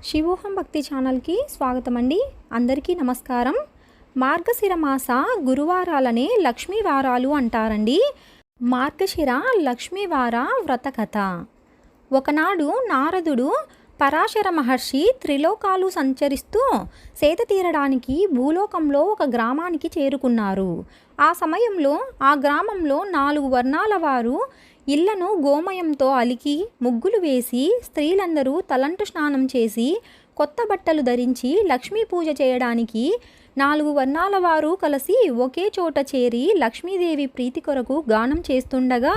శివోహం భక్తి ఛానల్కి స్వాగతం అండి. అందరికీ నమస్కారం. మార్గశిర మాస గురువారాలనే లక్ష్మీ వారాలు అంటారండి. మార్గశిర లక్ష్మీవార వ్రతకథ. ఒకనాడు నారదుడు పరాశర మహర్షి త్రిలోకాలు సంచరిస్తూ సేద తీరడానికి భూలోకంలో ఒక గ్రామానికి చేరుకున్నారు. ఆ సమయంలో ఆ గ్రామంలో 4 వర్ణాల వారు ఇళ్లను గోమయంతో అలికి ముగ్గులు వేసి స్త్రీలందరూ తలంటు స్నానం చేసి కొత్త బట్టలు ధరించి లక్ష్మీ పూజ చేయడానికి 4 వర్ణాల వారు కలిసి ఒకే చోట చేరి లక్ష్మీదేవి ప్రీతి కొరకు గానం చేస్తుండగా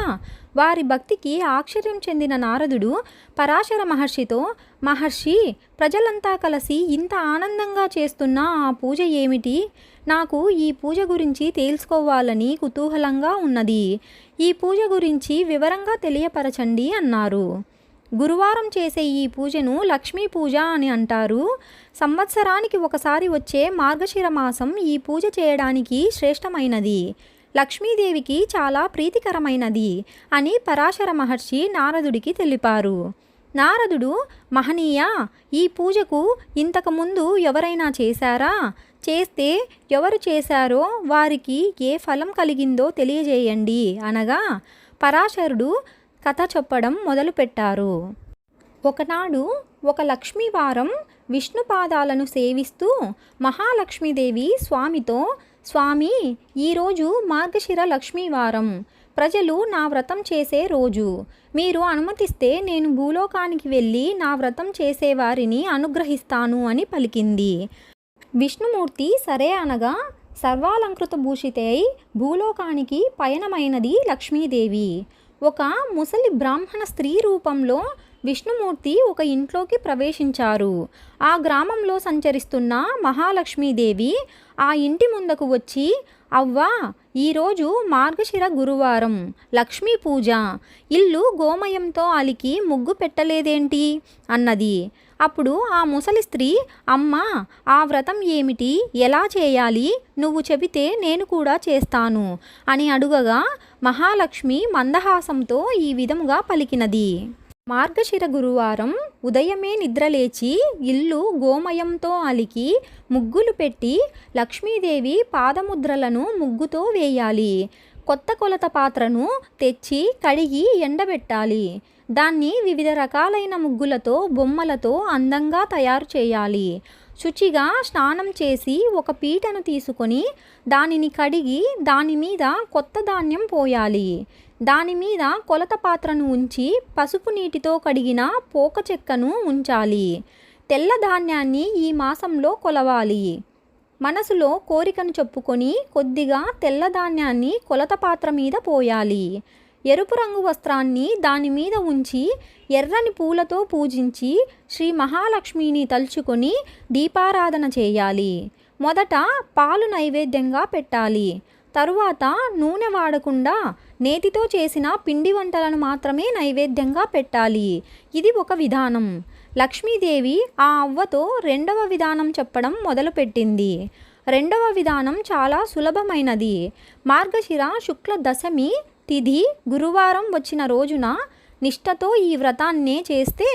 వారి భక్తికి ఆశ్చర్యం చెందిన నారదుడు పరాశర మహర్షితో, మహర్షి, ప్రజలంతా కలిసి ఇంత ఆనందంగా చేస్తున్న ఆ పూజ ఏమిటి? నాకు ఈ పూజ గురించి తెలుసుకోవాలని కుతూహలంగా ఉన్నది. ఈ పూజ గురించి వివరంగా తెలియపరచండి అన్నారు. గురువారం చేసే ఈ పూజను లక్ష్మీ పూజ అని అంటారు. సంవత్సరానికి ఒకసారి వచ్చే మార్గశిర మాసం ఈ పూజ చేయడానికి శ్రేష్టమైనది, లక్ష్మీదేవికి చాలా ప్రీతికరమైనది అని పరాశర మహర్షి నారదుడికి తెలిపారు. నారదుడు, మహనీయ, ఈ పూజకు ఇంతకుముందు ఎవరైనా చేశారా? చేస్తే ఎవరు చేశారో వారికి ఏ ఫలం కలిగిందో తెలియజేయండి అనగా పరాశరుడు కథ చెప్పడం మొదలుపెట్టారు. ఒకనాడు ఒక లక్ష్మీవారం విష్ణు పాదాలను సేవిస్తూ మహాలక్ష్మీదేవి స్వామితో, స్వామి, ఈరోజు మార్గశిర లక్ష్మీవారం, ప్రజలు నా వ్రతం చేసే రోజు. మీరు అనుమతిస్తే నేను భూలోకానికి వెళ్ళి నా వ్రతం చేసేవారిని అనుగ్రహిస్తాను అని పలికింది. విష్ణుమూర్తి సరే అనగా సర్వాలంకృత భూషితై భూలోకానికి పయనమైనది లక్ష్మీదేవి. ఒక ముసలి బ్రాహ్మణ స్త్రీ రూపంలో విష్ణుమూర్తి ఒక ఇంట్లోకి ప్రవేశించారు. ఆ గ్రామంలో సంచరిస్తున్న మహాలక్ష్మీదేవి ఆ ఇంటి ముందుకు వచ్చి, అవ్వా, ఈరోజు మార్గశిర గురువారం, లక్ష్మీ పూజ, ఇల్లు గోమయంతో అలికి ముగ్గు పెట్టలేదేంటి అన్నది. అప్పుడు ఆ ముసలి స్త్రీ, అమ్మా, ఆ వ్రతం ఏమిటి, ఎలా చేయాలి, నువ్వు చెబితే నేను కూడా చేస్తాను అని అడుగగా మహాలక్ష్మి మందహాసంతో ఈ విధముగా పలికినది. మార్గశిర గురువారం ఉదయమే నిద్రలేచి ఇల్లు గోమయంతో అలికి ముగ్గులు పెట్టి లక్ష్మీదేవి పాదముద్రలను ముగ్గుతో వేయాలి. కొత్త కొలత పాత్రను తెచ్చి కడిగి ఎండబెట్టాలి. దాన్ని వివిధ రకాలైన ముగ్గులతో బొమ్మలతో అందంగా తయారు చేయాలి. శుచిగా స్నానం చేసి ఒక పీటను తీసుకొని దానిని కడిగి దాని మీద కొత్త ధాన్యం పోయాలి. దాని మీద కొలత పాత్రను ఉంచి పసుపు నీటితో కడిగిన పోక చెక్కను ఉంచాలి. తెల్ల ధాన్యాన్ని ఈ మాసంలో కొలవాలి. మనసులో కోరికను చెప్పుకొని కొద్దిగా తెల్ల ధాన్యాన్ని కొలత పాత్ర మీద పోయాలి. ఎరుపు రంగు వస్త్రాన్ని దాని మీద ఉంచి ఎర్రని పూలతో పూజించి శ్రీ మహాలక్ష్మిని తలుచుకొని దీపారాధన చేయాలి. మొదట పాలు నైవేద్యంగా పెట్టాలి. తరువాత నూనె వాడకుండా నేతితో చేసిన పిండి వంటలను మాత్రమే నైవేద్యంగా పెట్టాలి. ఇది ఒక విధానం. లక్ష్మీదేవి ఆ అవ్వతో రెండవ విధానం చెప్పడం మొదలుపెట్టింది. రెండవ విధానం చాలా సులభమైనది. మార్గశిర శుక్ల దశమి తిథి గురువారం వచ్చిన రోజున నిష్ఠతో ఈ వ్రతాన్నే చేస్తే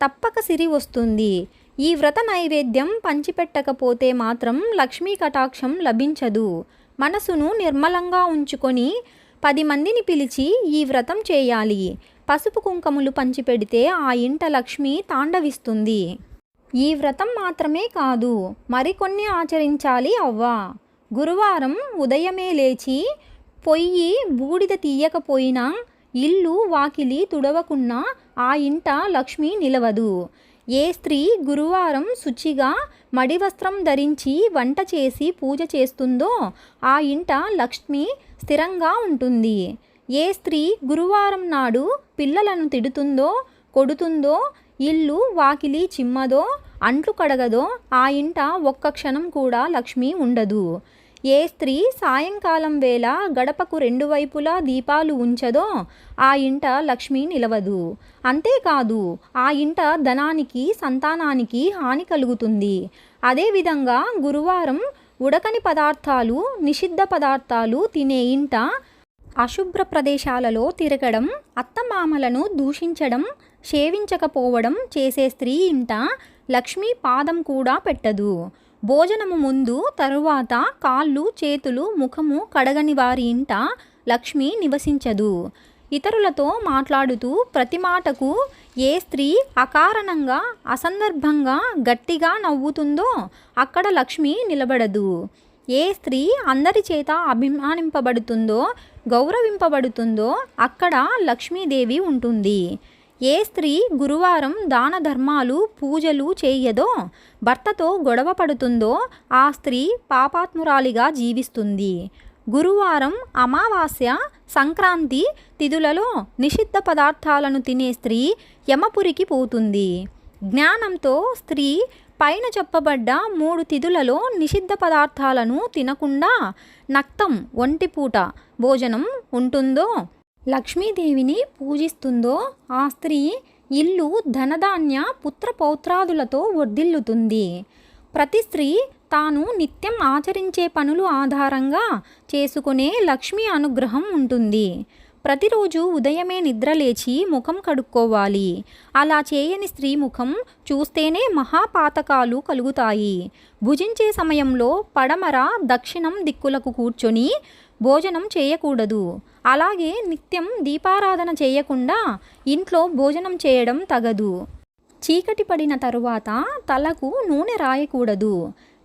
తప్పక సిరి వస్తుంది. ఈ వ్రత నైవేద్యం పంచిపెట్టకపోతే మాత్రం లక్ష్మీ కటాక్షం లభించదు. మనసును నిర్మలంగా ఉంచుకొని 10 మందిని పిలిచి ఈ వ్రతం చేయాలి. పసుపు కుంకుమలు పంచిపెడితే ఆ ఇంట లక్ష్మి తాండవిస్తుంది. ఈ వ్రతం మాత్రమే కాదు, మరికొన్ని ఆచరించాలి అవ్వా. గురువారం ఉదయమే లేచి పొయ్యి బూడిద తీయకపోయినా, ఇల్లు వాకిలి తుడవకున్నా ఆ ఇంట లక్ష్మి నిలవదు. ఏ స్త్రీ గురువారం శుచిగా మడి వస్త్రం ధరించి వంట చేసి పూజ చేస్తుందో ఆ ఇంట లక్ష్మి స్థిరంగా ఉంటుంది. ఏ స్త్రీ గురువారం నాడు పిల్లలను తిడుతుందో, కొడుతుందో, ఇల్లు వాకిలి చిమ్మదో, అంట్లు కడగదో ఆ ఇంట ఒక్క క్షణం కూడా లక్ష్మి ఉండదు. ఏ స్త్రీ సాయంకాలం వేళ గడపకు 2 వైపులా దీపాలు ఉంచదో ఆ ఇంట లక్ష్మి నిలవదు. అంతేకాదు, ఆ ఇంట ధనానికి, సంతానానికి హాని కలుగుతుంది. అదేవిధంగా గురువారం ఉడకని పదార్థాలు, నిషిద్ధ పదార్థాలు తినే ఇంట, అశుభ్ర ప్రదేశాలలో తిరగడం, అత్తమామలను దూషించడం, సేవించకపోవడం చేసే స్త్రీ ఇంట లక్ష్మి పాదం కూడా పెట్టదు. భోజనము ముందు తరువాత కాళ్ళు చేతులు ముఖము కడగని వారి ఇంట లక్ష్మి నివసించదు. ఇతరులతో మాట్లాడుతూ ప్రతి మాటకు ఏ స్త్రీ అకారణంగా అసందర్భంగా గట్టిగా నవ్వుతుందో అక్కడ లక్ష్మి నిలబడదు. ఏ స్త్రీ అందరి చేత అభిమానింపబడుతుందో గౌరవింపబడుతుందో అక్కడ లక్ష్మీదేవి ఉంటుంది. ఏ స్త్రీ గురువారం దాన ధర్మాలు పూజలు చేయదో భర్తతో గొడవ పడుతుందో ఆ స్త్రీ పాపాత్మురాలిగా జీవిస్తుంది. గురువారం అమావాస్య సంక్రాంతి తిథులలో నిషిద్ధ పదార్థాలను తినే స్త్రీ యమపురికి పోతుంది. జ్ఞానంతో స్త్రీ పైన చెప్పబడ్డ 3 తిథులలో నిషిద్ధ పదార్థాలను తినకుండా నక్తం ఒంటిపూట భోజనం ఉంటుందో లక్ష్మీదేవిని పూజిస్తుందో ఆ స్త్రీ ఇల్లు ధనధాన్య పుత్ర పౌత్రాదులతో వర్ధిల్లుతుంది. ప్రతి స్త్రీ తాను నిత్యం ఆచరించే పనులు ఆధారంగా చేసుకునే లక్ష్మీ అనుగ్రహం ఉంటుంది. ప్రతిరోజు ఉదయమే నిద్రలేచి ముఖం కడుక్కోవాలి. అలా చేయని స్త్రీ ముఖం చూస్తేనే మహాపాతకాలు కలుగుతాయి. భుజించే సమయంలో పడమర దక్షిణం దిక్కులకు కూర్చొని భోజనం చేయకూడదు. అలాగే నిత్యం దీపారాధన చేయకుండా ఇంట్లో భోజనం చేయడం తగదు. చీకటి పడిన తరువాత తలకు నూనె రాయకూడదు.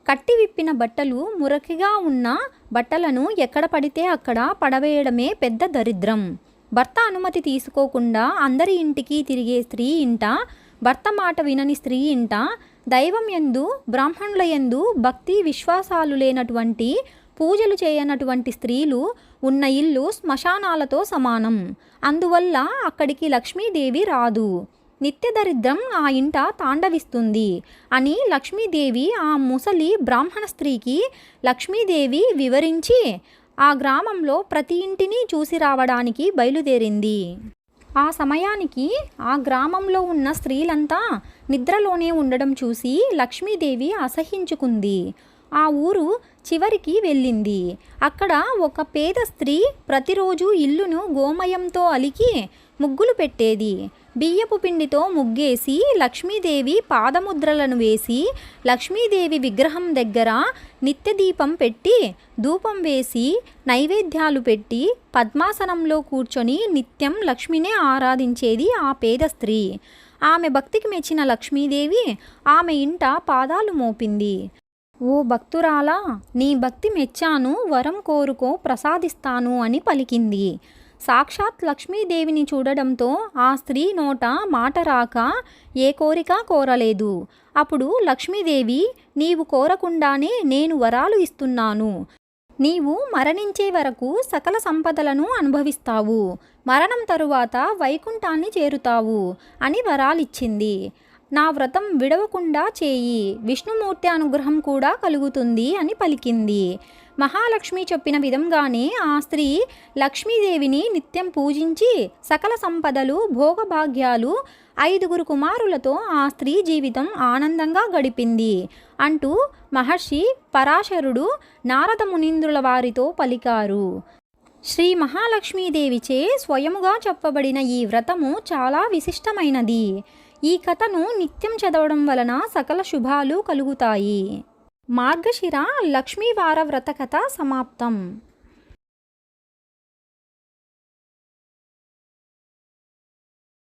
కట్టి విప్పిన బట్టలు మురికిగా ఉన్న బట్టలను ఎక్కడ పడితే అక్కడ పడవేయడమే పెద్ద దరిద్రం. భర్త అనుమతి తీసుకోకుండా అందరి ఇంటికి తిరిగే స్త్రీ ఇంట, భర్త మాట వినని స్త్రీ ఇంట, దైవం యందు బ్రాహ్మణుల యందు భక్తి విశ్వాసాలు లేనటువంటి పూజలు చేయనటువంటి స్త్రీలు ఉన్న ఇల్లు శ్మశానాలతో సమానం. అందువల్ల అక్కడికి లక్ష్మీదేవి రాదు. నిత్య దరిద్రం ఆ ఇంట తాండవిస్తుంది అని లక్ష్మీదేవి ఆ ముసలి బ్రాహ్మణ స్త్రీకి లక్ష్మీదేవి వివరించి ఆ గ్రామంలో ప్రతి ఇంటిని చూసి రావడానికి బయలుదేరింది. ఆ సమయానికి ఆ గ్రామంలో ఉన్న స్త్రీలంతా నిద్రలోనే ఉండడం చూసి లక్ష్మీదేవి అసహ్యించుకుంది. ఆ ఊరు చివరికి వెళ్ళింది. అక్కడ ఒక పేద స్త్రీ ప్రతిరోజు ఇల్లును గోమయంతో అలికి ముగ్గులు పెట్టేది. బియ్యపు పిండితో ముగ్గేసి లక్ష్మీదేవి పాదముద్రలను వేసి లక్ష్మీదేవి విగ్రహం దగ్గర నిత్యదీపం పెట్టి ధూపం వేసి నైవేద్యాలు పెట్టి పద్మాసనంలో కూర్చొని నిత్యం లక్ష్మినే ఆరాధించేది ఆ పేద స్త్రీ. ఆమె భక్తికి మెచ్చిన లక్ష్మీదేవి ఆమె ఇంట పాదాలు మోపింది. ఓ భక్తురాలా, నీ భక్తి మెచ్చాను, వరం కోరుకో ప్రసాదిస్తాను అని పలికింది. సాక్షాత్ లక్ష్మీదేవిని చూడడంతో ఆ స్త్రీ నోట మాట రాక ఏ కోరిక కోరలేదు. అప్పుడు లక్ష్మీదేవి, నీవు కోరకుండానే నేను వరాలు ఇస్తున్నాను. నీవు మరణించే వరకు సకల సంపదలను అనుభవిస్తావు. మరణం తరువాత వైకుంఠాన్ని చేరుతావు అని వరాలిచ్చింది. నా వ్రతం విడవకుండా చేయి, విష్ణుమూర్తి అనుగ్రహం కూడా కలుగుతుంది అని పలికింది. మహాలక్ష్మి చెప్పిన విధంగానే ఆ స్త్రీ లక్ష్మీదేవిని నిత్యం పూజించి సకల సంపదలు భోగభాగ్యాలు 5 కుమారులతో ఆ స్త్రీ జీవితం ఆనందంగా గడిపింది అంటూ మహర్షి పరాశరుడు నారద మునీంద్రుల వారితో పలికారు. శ్రీ మహాలక్ష్మీదేవిచే స్వయముగా చెప్పబడిన ఈ వ్రతము చాలా విశిష్టమైనది. ఈ కథను నిత్యం చదవడం వలన సకల శుభాలు కలుగుతాయి. మార్గశిర లక్ష్మీవార వ్రత కథ సమాప్తం.